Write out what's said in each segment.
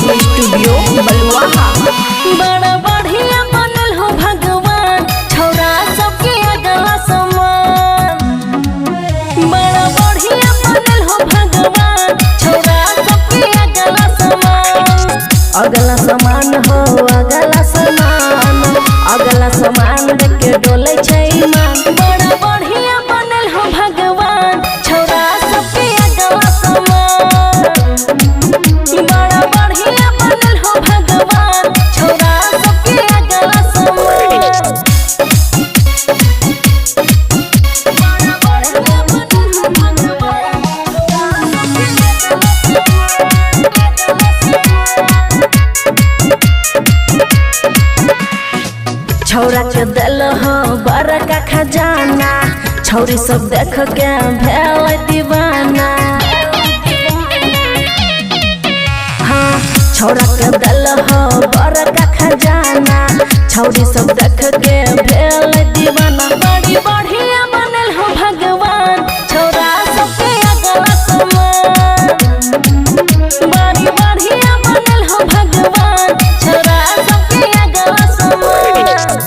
Recording studio बलुआहा। बड़ा बढ़िया बनल हो भगवान, छोरा सबके अगला समान। बड़ा बढ़िया बनल हो भगवान, छोरा सबके अगला समान। अगला समान हो अगला समान, अगला समान देख के डोले छै ईमान। बड़ा बढ़िया बनल हो भगवान, छोरा सबके अगला समान। बड़ा बढ़िया बनल हो भगवान, छोरा सबके अगला समान। छौरा के दिल हो बड़का खजाना, छौरी सब देख के भेल दीवाना। हाँ छौरा के दिल हो बड़का खजाना, छौरी सब देख के भेल दीवाना। बड़ी बढ़िया बनल हो भगवान, छोरा सबके अगला समान। बड़ी बढ़िया बनल हो भगवान, छोरा सबके अगला समान।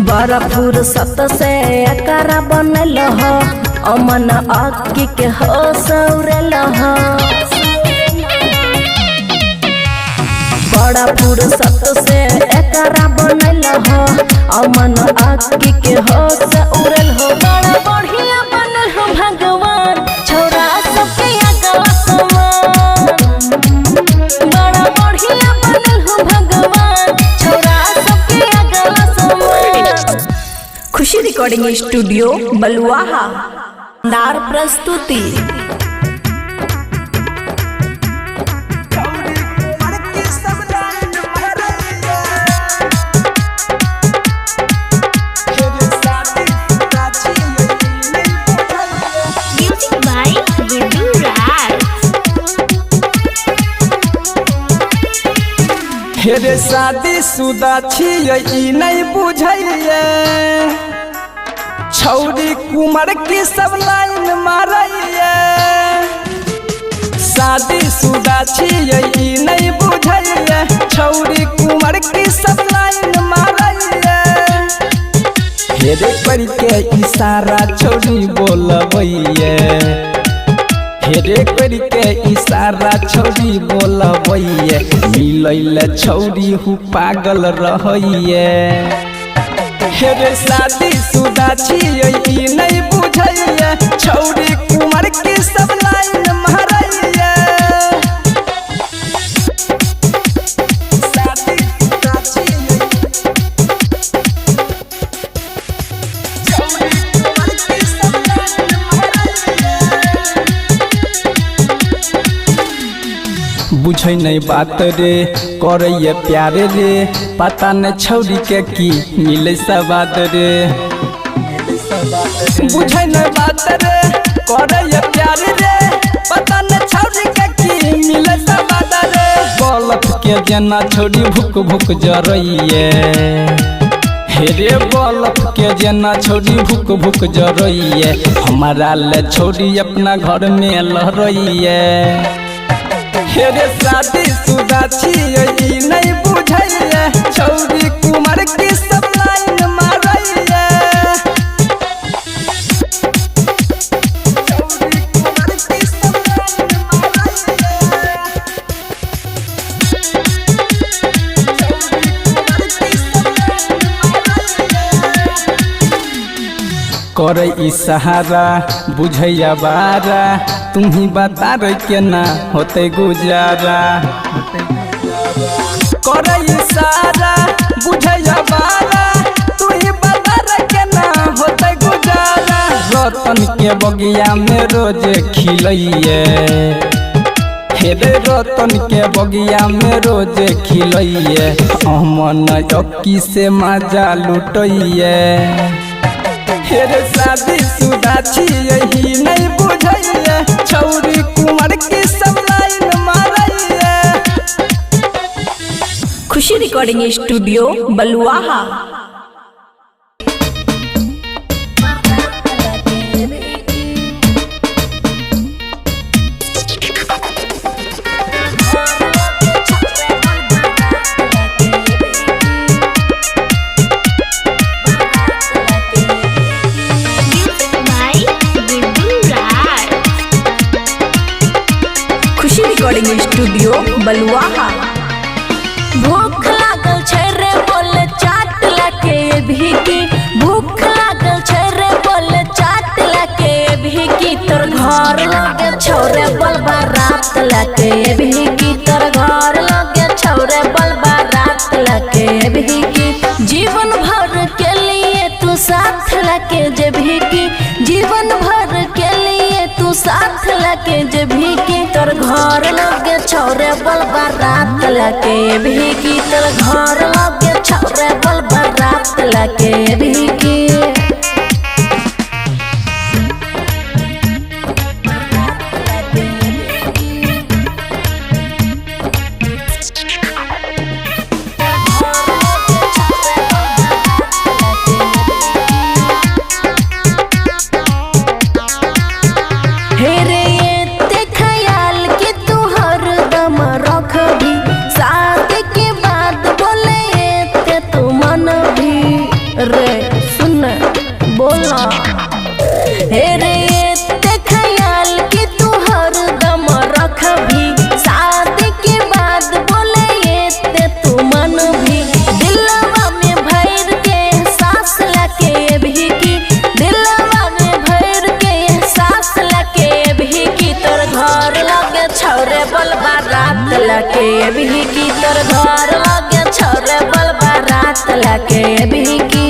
बड़ा फुर्सत से एकरा बनल हो, अमन अक्की के हो सौरल हो। बड़ा फुर्सत से एकरा बनल हो, अमन अक्की के हो सौरल हो। बड़ा बढ़िया बनल हो भगवान, छोरा सबके अगला समान। बड़ा बढ़िया बनल हो भगवान, छोरा सबके अगला समान। खुशी रिकॉर्डिंग स्टूडियो बलुआहा। नार प्रस्तुति। हेरे शादी शुदा छियै ई नहीं बुझैये, छौरी कुमार की सब लाइन मारैये। शादी शुदा छियै ई नहीं बुझैये, छौरी कुमार की सब लाइन मारैये। हेरे करके इशारा छौरी बोलबैये, हेरे करके इशारा छौरी बोलबैये। मिलैले छौरी हु पागल रहैये। हेरे शादी शुदा छियै ई नहीं बुझैये, छौरी कुमार की सब लाइन मारैये। शादी शुदा छियै छौरी कुमार की सब लाइन मारैये। बुझै नहीं बात रे करैये प्यार रे, पता न छौरी के की मिले सवाद रे। बुझै नहीं बात रे करैये प्यार रे, पता न छौरी के की मिले सवाद रे। बलफ के जना छौरी भुक भुक जरैये, हेरे बलफ के जना छौरी भुक भुक जरैये। हमारा ले छौरी अपना घर में लहरैये। हेरे शादी शुदा छियै ई नहीं बुझैये, छौरी कुमार की सब लाइन मारैये। छौरी कुमार की सब लाइन मारैये। छौरी कुमार की सब लाइन मारैये। करे ई सहारा बुझैया बारा, तुम्ही बता रे केना होते गुजारा। करे इशारा बुझैया बारा, तुम्ही बता रे केना होते गुजारा। रतन के बगिया में रोज खिलैये, हेरे रतन के बगिया में रोज खिलैये। अमन अक्की से मजा लुटैये। हेरे शादी शुदा छियै ई नहीं बुझैये, छौरी कुमार की सब लाइन मारैये। खुशी रिकॉर्डिंग स्टूडियो बलुआहा। खुशी रिकॉर्डिंग स्टूडियो बलुआहा। भूख लागल छै रे बोले चाट लाके भीगी, भूख लागल छै रे बोले चाट लाके भीगी, तोर घर लगे छोरे बलबा रात लाके भीगी, तोर घर लगे छोरे बलबा रात लाके भीगी। जीवन भर के लिए तू साथ लाके जे भीगी, जीवन भर के लिए तू साथ लाके जे भीगी, तोर घर लगे छोरे बलबा रात लाके भीगी, तोर घर लगे छोरे बलबा रात लाके भीगी। रे सुन बोला हे रे ते ख्याल कि तू हरदम रख भी, शादी के बाद बोले ये ते तू मन भी, दिलवा में भर के सांस लके भी की, दिलवा में भर के सांस लके भी की, तोर घर लगे छोरे बलबा रात लके भी की, तोर घर लगे छोरे बलबा रात लके भी की।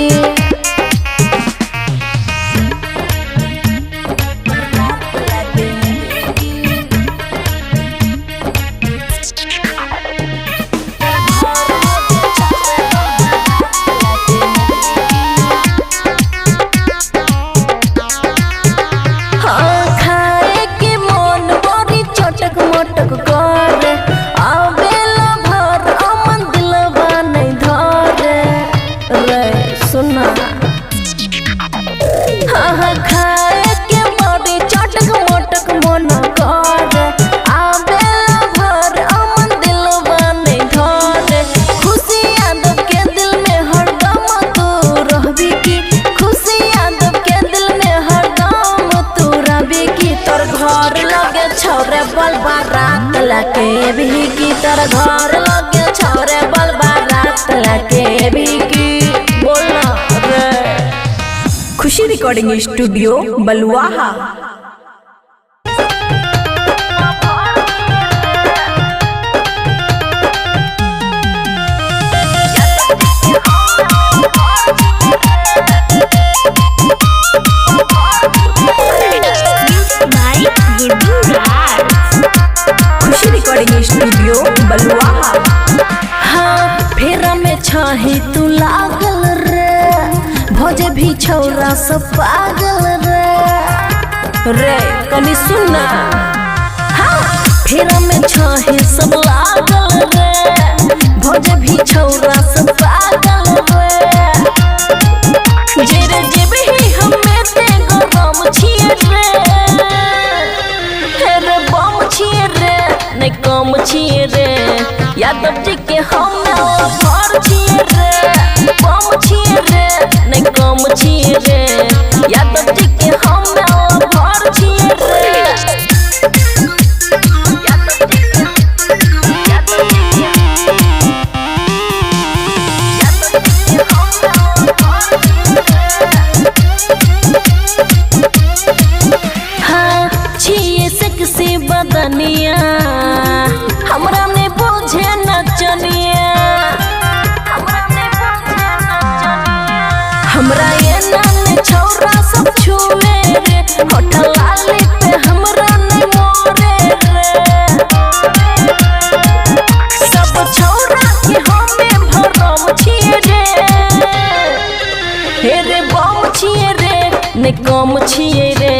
छोरे बलबा रात लके भी की, तर घर लगे छोरे बलबा रात लके भी की। बोलना रे खुशी रिकॉर्डिंग स्टूडियो बलुआहा। खुशी रिकॉर्डिंग स्टूडियो बलुआहा। हाँ फेरा में छही तू लागल रे, भोजे भी छौरा सब पागल रे कनी सुनना। हाँ फेरा में छही सब लागल रे, भोजे भी छौरा सब पागल रे, जेरे जेबे ही हमें ते गरम छिए रे, हेरे बम छिए रे नहीं कम छिए रे, यादव जी के हम घर छिए रे, बम छिए रे नहीं कम छिए रे, यादव जी के हम घर छिए रे। हाँ छिए सेक्सी बदनिया, हमरा ने बुझे नचनिया, हमरा ये नान छौरा सब छुए रे, होठ लाली पे हमरा ने मोरे रे, सब छौरा के हमें भरम छिए रे, हे रे बम छिए रे ने कम छिए रे,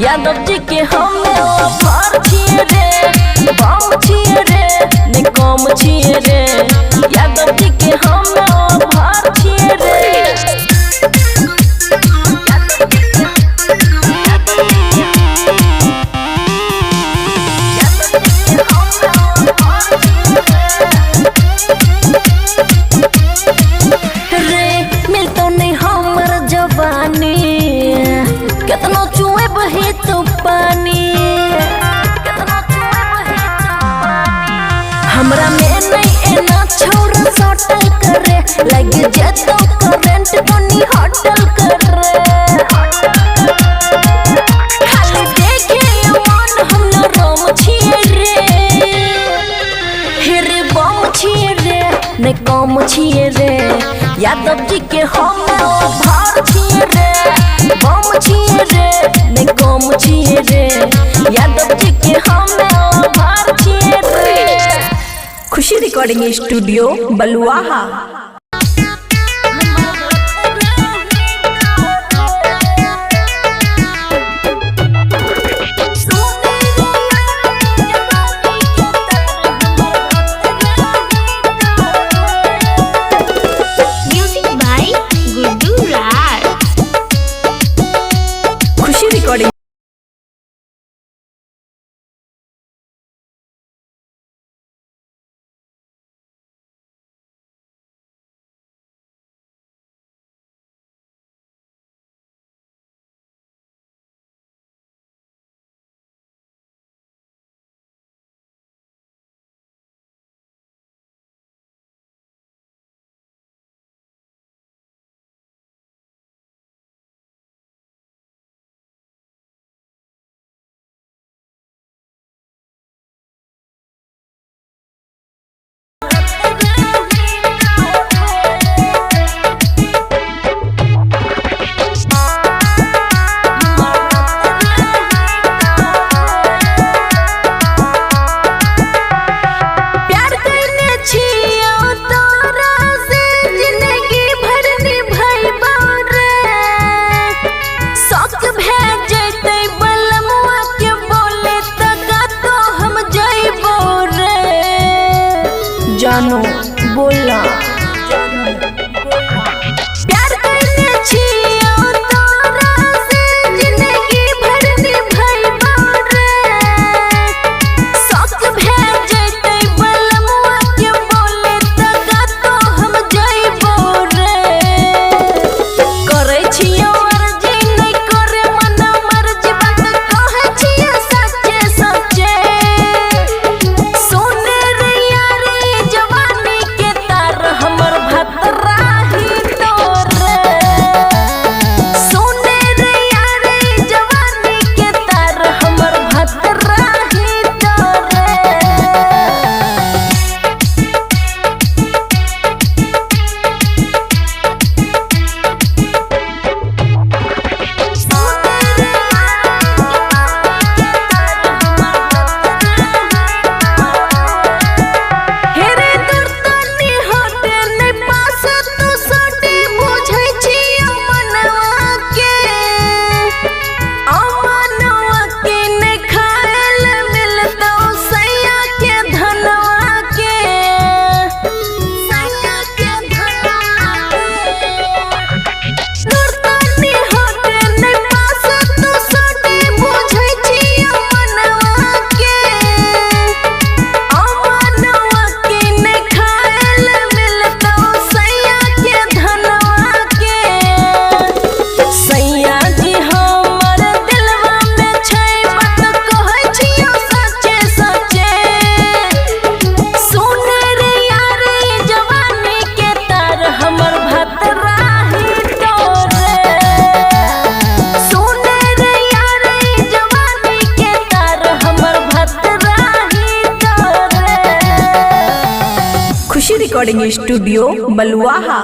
यादव जी के हमें ऑफर छिए रे, बम छिए रे ने कम छिए रे, यादव हमरा में नहीं एना छोरा सटल करे लग जतो करंट बनी होटल करे खाली देखे मन हम न रोम छिए रे हेरे बम छिए रे ने कम छिए रे यादव जी के हम भार छिए रे बम छिए रे ने कम छिए रे यादव जी के हम भार छिए रे। Khushi recording studio Baluaha. Music by Guddu Raj. Khushi recording जानो बोला प्यार करने छियो तोरा से जिंदगी भर निभाइबो रे शौक भेजतै बलमुआ के बोले तका तो हम जइबो रे करै छियो अर्जी नहीं करे मन मर्जी बात कहै छियो सच्चे सच्चे सोने रे यारी जवानी के तार हमर भतराही तोरे सोने रे यारी जवानी के तार हमर भतराही तोरे। हेरे दुर्तनी होते नहीं पास तू सोटी बुझै छियो मनवा के अमनवा के नहीं खाएल मिलतौ सैया के धनवा के सैया के धनवा दुर्तनी होते नहीं पास तू सोटी बुझै छियो मनवा के अमनवा के नहीं खाएल मिलतौ सैया के धनवा के सैया जी हमर दिलवा में छै बात कहै छियो सच्चे सच्चे सुन रे यारी जवानी के तार हमर भतराही तोरे सुन रे यारी जवानी के तार हमर भतराही तोरे। खुशी रिकॉर्डिंग स्टूडियो बलुआहा।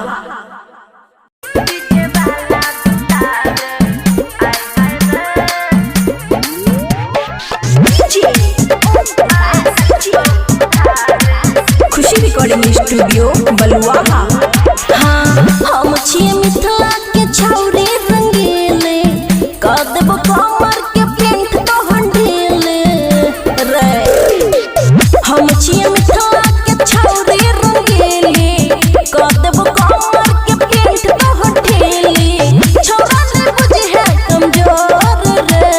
खुशी रिकॉर्डिंग स्टूडियो बलुआहा। हाँ हम छिए मिथिला के छौरी रंगीले कह देबो कमर के पेंट तो हंडीले रे हम छिए मिथिला के छौरी रंगीले कह देबो कमर के पेंट तो हंडीले छौरा ने बुझे है कमजोर रे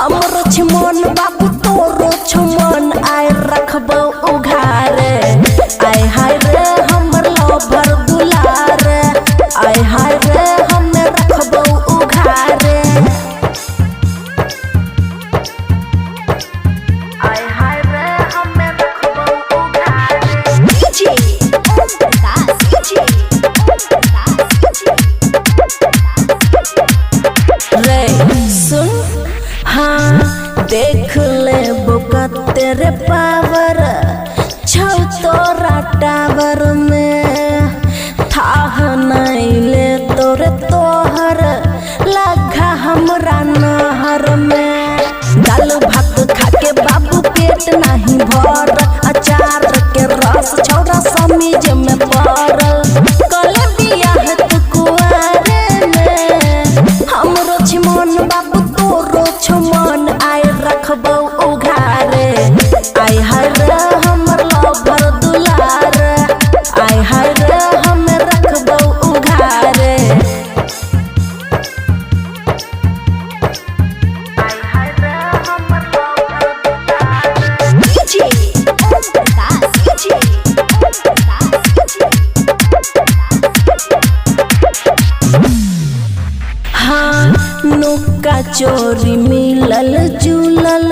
हमरो छमन बाबू तोरो छमन आय रखबो उघारे आय हाय रे हमर लवर दुलार आय हाय रे हमें रखबो उघारे आय बाटे रे पावर छौ तोरा टावर में थाह नहीं ले तोरे तोहर लगा हमरा नहर में दाल भात खाके बाबू पेट नहीं भर अचार के रस छौरा समीज में पड़ल कल बियाह तू कुआरे में हमरो छिमन बाबू तोरो छमन आय रखबौ उघारे आय हाय रे हमर लवर दुलार आय हाय रे हम रखबौ उघारे हाँ नुक्का चोरी मिलल जुलल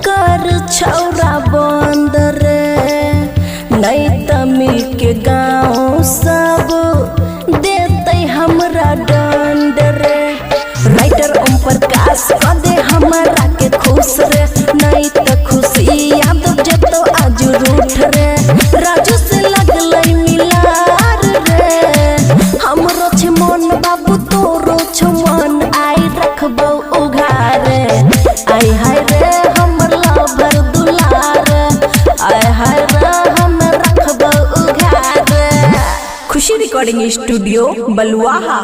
कर छौरा बंद रे नहीं तमी के गाँव सब देते हमरा दंड रे राइटर ओम प्रकाश कर दे हमरा के खुश रे नहीं त खुशी याद जतो आज रूठ रे राजू से लगलै मिलार रे हमरो छिमन बाबू तोरो छमन आई रखबौ उघारे आय हाय रे हमर लवर दुलार आय हाय रे हम रखबौ उघारे। खुशी रिकॉर्डिंग स्टूडियो बलुआहा।